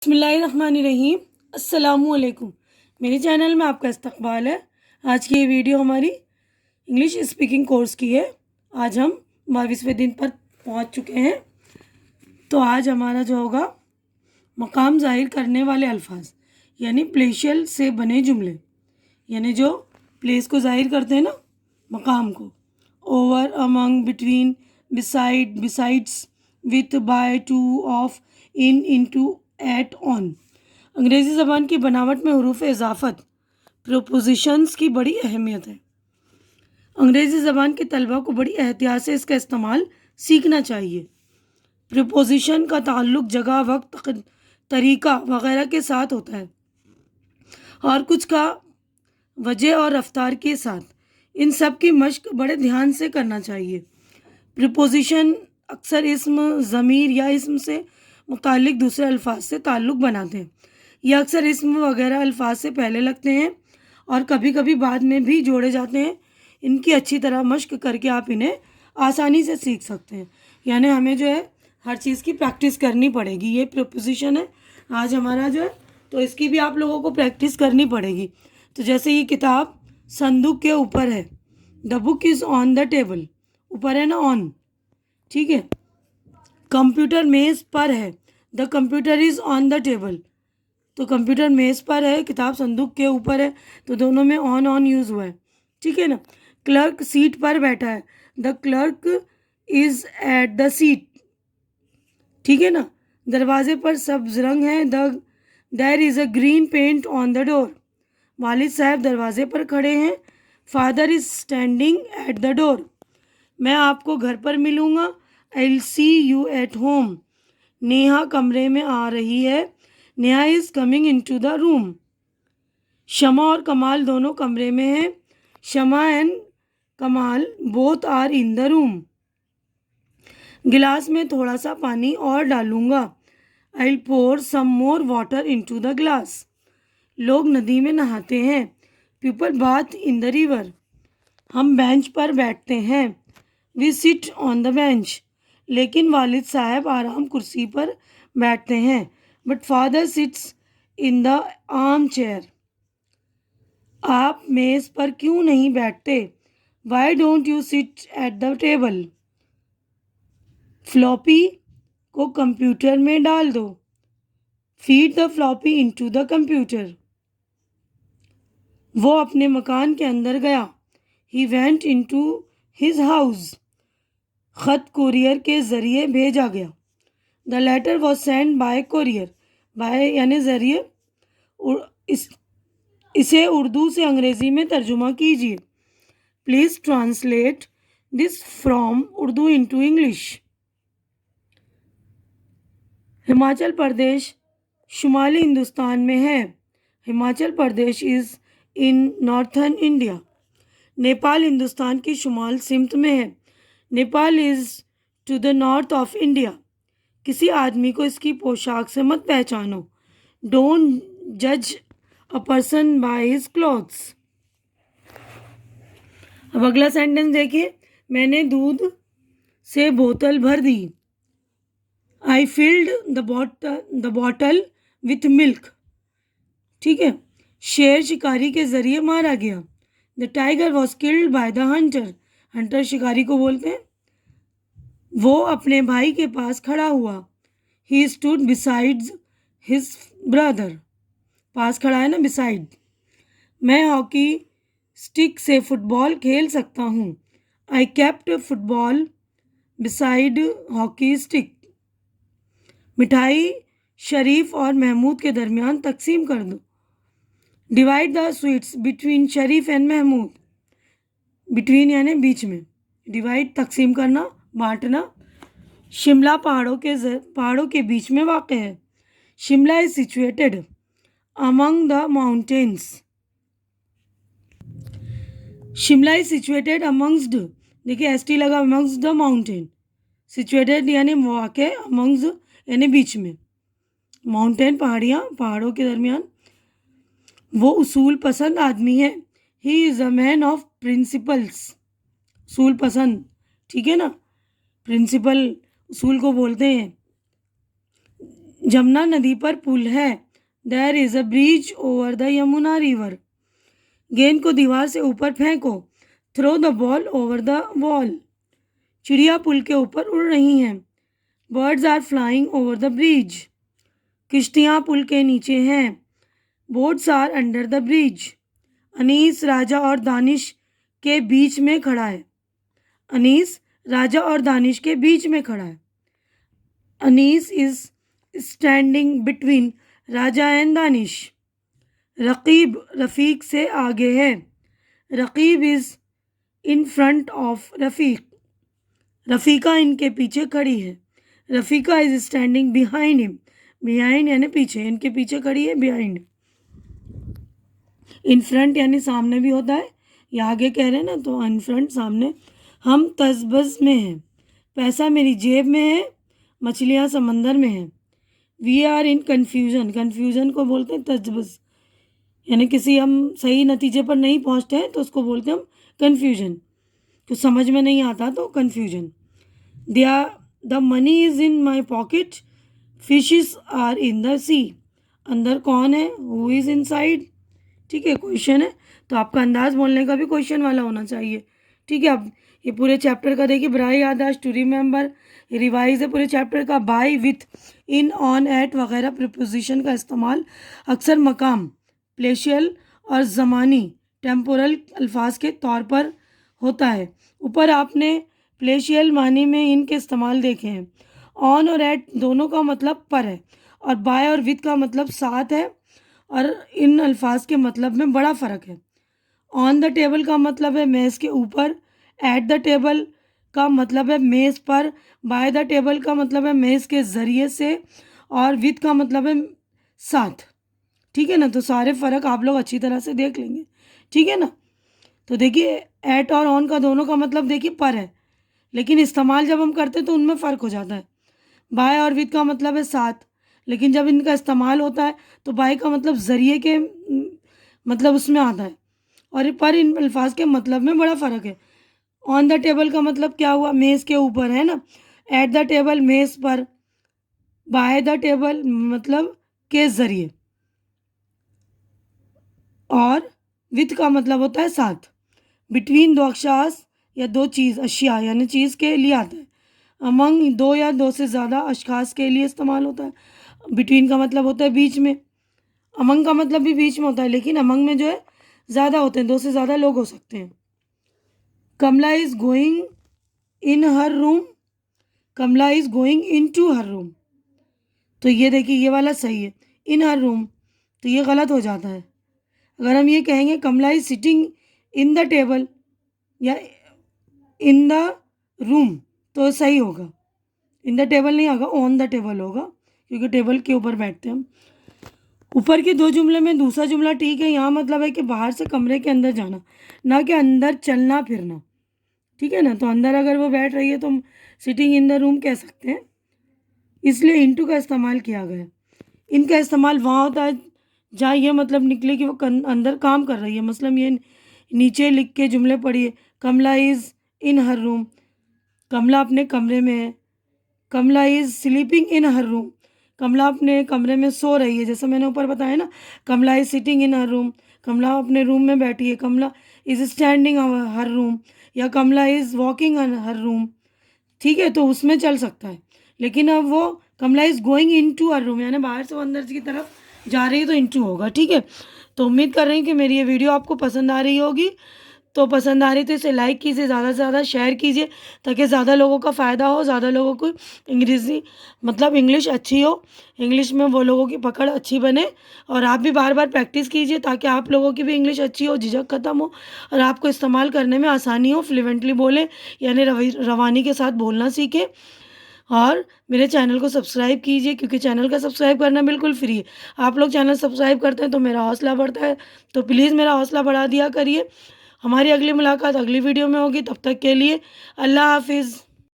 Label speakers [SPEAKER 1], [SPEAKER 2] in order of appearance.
[SPEAKER 1] बिस्मिल्लाहिर्रहमानिर्रहीम। अस्सलामुअलैकुम। मेरे चैनल में आपका इस्तकबाल है। आज की ये वीडियो हमारी इंग्लिश स्पीकिंग कोर्स की है। आज हम 22वें दिन पर पहुंच चुके हैं। तो आज हमारा जो होगा मकाम ज़ाहिर करने वाले अल्फाज यानी प्लेशियल से बने जुमले, यानी जो प्लेस को ज़ाहिर करते हैं ना, मकाम को। Over, among, between, beside, besides, with, by, to, of, in, into, at, on. Angrezi ज़बान की बनावट में हरूफ इजाफत प्रोपोजिशंस की बड़ी अहमियत है। अंग्रेज़ी ज़बान के तलबा को बड़ी एहतियात से इसका इस्तेमाल सीखना चाहिए। प्रोपोजिशन का ताल्लुक जगह, वक्त, तरीका वगैरह के साथ होता है और कुछ का वजह और रफ्तार के साथ। इन सब की मश्क बड़े ध्यान से करना चाहिए। प्रीपोजिशन अक्सर इस्म, ज़मीर या इस्म से मुतालिक दूसरे अल्फाज से ताल्लुक़ बनाते हैं। ये अक्सर इस्म वगैरह अल्फाज से पहले लगते हैं और कभी कभी बाद में भी जोड़े जाते हैं। इनकी अच्छी तरह मश्क करके आप इन्हें आसानी से सीख सकते हैं। यानी हमें जो है हर चीज़ की प्रैक्टिस करनी पड़ेगी। ये प्रीपोजिशन है आज हमारा जो है, तो इसकी भी आप लोगों को प्रैक्टिस करनी पड़ेगी। तो जैसे ये किताब संदूक के ऊपर है, the book is on the table, ऊपर है ना ऑन, ठीक है। कंप्यूटर मेज़ पर है, the computer is on the table, तो कंप्यूटर मेज़ पर है, किताब संदूक के ऊपर है, तो दोनों में ऑन यूज़ हुआ है, ठीक है ना। क्लर्क सीट पर बैठा है, the clerk is at the seat, ठीक है ना। दरवाजे पर सब्ज रंग है, there is a green paint on the door, वालिद साहब दरवाजे पर खड़े हैं, father is standing at the door, मैं आपको घर पर मिलूँगा, I will see you at home, Neha कमरे में आ रही है, Neha is coming into the room, Shama और कमाल दोनों कमरे में हैं, शमा एंड कमाल both are in the room, गिलास में थोड़ा सा पानी और डालूंगा, I will pour some more water into the glass, लोग नदी में नहाते हैं, people bath in the river, हम बेंच पर बैठते हैं, we sit on the bench, लेकिन वालिद साहब आराम कुर्सी पर बैठते हैं, but father sits in the arm chair, आप मेज़ पर क्यों नहीं बैठते, why don't you sit at the table, floppy को कंप्यूटर में डाल दो, feed the floppy into the computer, वो अपने मकान के अंदर गया, he went into his house, खत कुरियर के ज़रिए भेजा गया, the letter was send by courier, by यानी ज़रिए, इसे उर्दू से अंग्रेज़ी में तर्जुमा कीजिए, please translate this from Urdu into English. Himachal Pradesh शुमाली हिंदुस्तान में है, Himachal Pradesh is in northern India, Nepal Hindustan की शुमाल सिमत में है, Nepal is to the north of India, किसी आदमी को इसकी पोशाक से मत पहचानो, डोंट जज a person by his clothes. अब अगला सेंटेंस देखिए, मैंने दूध से बोतल भर दी, I filled the bottle with milk, ठीक है। शेर शिकारी के ज़रिए मारा गया, the tiger was killed by the hunter, hunter शिकारी को बोलते हैं, वो अपने भाई के पास खड़ा हुआ, he stood besides his brother, पास खड़ा है ना, बिसाइड, मैं हॉकी स्टिक से फुटबॉल खेल सकता हूँ, I kept football beside hockey stick, मिठाई शरीफ और महमूद के दरमियान तकसीम कर दो, divide the sweets between Sharif and Mahmood, between यानी बीच में, डिवाइड तकसीम करना, बांटना, शिमला पहाड़ों के बीच में वाक़ है, Shimla is situated among the mountains, Shimla is situated amongst, देखिए एस टी लगा, अमंग्स्ट द माउंटेन, सिचुएटेड यानी वाक़, अमंग्स्ट यानी बीच में, माउंटेन पहाड़ियाँ, पहाड़ों के दरमियान, वो उसूल पसंद आदमी है, he is a man of principles, उसूल पसंद, ठीक है ना, प्रिंसिपल उसूल को बोलते हैं, जमुना नदी पर पुल है। There is a bridge over the Yamuna river. गेंद को दीवार से ऊपर फेंको। Throw the ball over the wall. चिड़िया पुल के ऊपर उड़ रही हैं। Birds are flying over the bridge. किश्तियाँ पुल के नीचे हैं। Boats are under the bridge. Anees Raja और दानिश के बीच में खड़ा है। अनीस राजा और दानिश के बीच में खड़ा है। Anees is standing between Raja and Danish. Raqib Rafiq से आगे है। Raqib is in front of Rafiq. Rafiqa इनके पीछे खड़ी है। Rafiqa is standing behind him. Behind यानी पीछे, इनके पीछे खड़ी है, बिहाइंड। इन फ्रंट यानी सामने भी होता है, या आगे कह रहे हैं ना, तो इन फ्रंट सामने। हम तजबज़ में हैं। पैसा मेरी जेब में है। मछलियाँ समंदर में हैं। We are in confusion. Confusion को बोलते हैं तजबज़, यानी किसी हम सही नतीजे पर नहीं पहुँचते हैं तो उसको बोलते हैं हम कन्फ्यूजन। कुछ समझ में नहीं आता तो confusion. The money is in my pocket. Fishes are in the sea. अंदर कौन है? Who is inside. ठीक है, क्वेश्चन है तो आपका अंदाज बोलने का भी क्वेश्चन वाला होना चाहिए। ठीक है, अब ये पूरे चैप्टर का देखिए, बड़ा याददाश्त, टू रिमेंबर, रिवाइज है पूरे चैप्टर का। By, with, in, on, at वगैरह प्रीपोजिशन का इस्तेमाल अक्सर मकाम, प्लेशियल और ज़मानी, टेम्पोरल अल्फाज के तौर पर होता है। ऊपर आपने प्लेशियल मानी में इनके इस्तेमाल देखे हैं। ऑन और एट दोनों का मतलब पर है, और बाय और विथ का मतलब साथ है, और इन अल्फाज के मतलब में बड़ा फ़र्क है। ऑन द टेबल का मतलब है मेज़ के ऊपर। एट द टेबल का मतलब है मेज़ पर। बाय द टेबल का मतलब है मेज़ के ज़रिए से, और विथ का मतलब है साथ। ठीक है ना, तो सारे फ़र्क आप लोग अच्छी तरह से देख लेंगे। ठीक है ना, तो देखिए एट और ऑन का दोनों का मतलब देखिए पर है, लेकिन इस्तेमाल जब हम करते हैं तो उनमें फ़र्क हो जाता है। बाय और विथ का मतलब है साथ, लेकिन जब इनका इस्तेमाल होता है तो बाय का मतलब ज़रिए के मतलब उसमें आता है, और पर इन अल्फाज के मतलब में बड़ा फ़र्क है। ऑन द टेबल का मतलब क्या हुआ? मेज़ के ऊपर, है ना। एट द टेबल मेज़ पर। बाय द टेबल मतलब के ज़रिए, और विथ का मतलब होता है साथ। बिटवीन दो अक्षास या दो चीज़, अशिया यानी चीज़ के लिए आता है। अमंग दो या दो से ज़्यादा अशखास के लिए इस्तेमाल होता है। बिटवीन का मतलब होता है बीच में। अमंग का मतलब भी बीच में होता है, लेकिन अमंग में जो है ज़्यादा होते हैं, दो से ज़्यादा लोग हो सकते हैं। Kamala is going in her room. Kamala is going into her room. तो ये देखिए, ये वाला सही है, इन हर रूम, तो ये गलत हो जाता है। अगर हम ये कहेंगे Kamala is sitting in the table या इन द रूम, तो सही होगा। इन द टेबल नहीं होगा, ऑन द टेबल होगा, क्योंकि टेबल के ऊपर बैठते हैं हम। ऊपर के दो जुमले में दूसरा जुमला ठीक है, यहाँ मतलब है कि बाहर से कमरे के अंदर जाना, ना कि अंदर चलना फिरना। ठीक है ना, तो अंदर अगर वो बैठ रही है तो हम सिटिंग इन द रूम कह सकते हैं, इसलिए इनटू का इस्तेमाल किया गया है। इनका इस्तेमाल वहाँ होता है जहाँ ये मतलब निकले कि वो अंदर काम कर रही है। मतलब ये नीचे लिख के जुमले पढ़िए। कमला is in her room, Kamala अपने कमरे में है। Kamala is sleeping in her room, Kamala अपने कमरे में सो रही है। जैसे मैंने ऊपर बताया ना, Kamala is sitting in her room, Kamala अपने रूम में बैठी है। Kamala is standing her room, या Kamala is walking her room. ठीक है, तो उसमें चल सकता है, लेकिन अब वो Kamala is going into her room, यानी बाहर से वो अंदर की तरफ जा रही है, तो इन टू होगा। ठीक है, तो उम्मीद कर रही हूँ कि मेरी ये वीडियो आपको पसंद आ रही होगी। तो पसंद आ रही तो इसे लाइक कीजिए, ज़्यादा से ज़्यादा शेयर कीजिए, ताकि ज़्यादा लोगों का फ़ायदा हो, ज़्यादा लोगों को अंग्रेज़ी मतलब इंग्लिश अच्छी हो, इंग्लिश में वो लोगों की पकड़ अच्छी बने। और आप भी बार बार प्रैक्टिस कीजिए, ताकि आप लोगों की भी इंग्लिश अच्छी हो, झिझक ख़त्म हो, और आपको इस्तेमाल करने में आसानी हो, फ्लुएंटली बोलें, यानी रवानी के साथ बोलना सीखें। और मेरे चैनल को सब्सक्राइब कीजिए, क्योंकि चैनल का सब्सक्राइब करना बिल्कुल फ्री है। आप लोग चैनल सब्सक्राइब करते हैं तो मेरा हौसला बढ़ता है, तो प्लीज़ मेरा हौसला बढ़ा दिया करिए। हमारी अगली मुलाकात अगली वीडियो में होगी, तब तक के लिए अल्लाह हाफिज़।